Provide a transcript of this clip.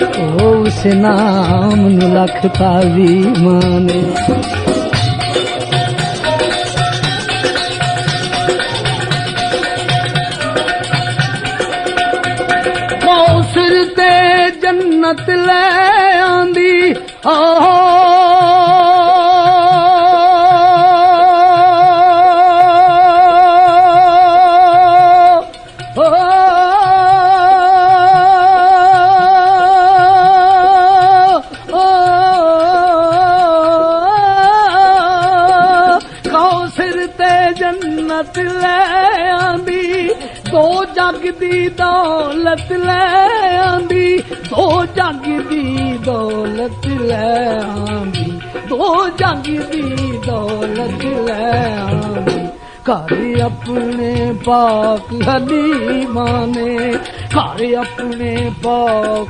उस नाम नू लख तावी माने। सिर ते जन्नत ले आंदी सिर ते जन्नत ले आंदी दो जग दी दौलत ले आंदी दो जग दी दौलत ले आंदी दो जग दी दौलत ले आंदी। घर अपने पाक हलीमा ने घर अपने पाक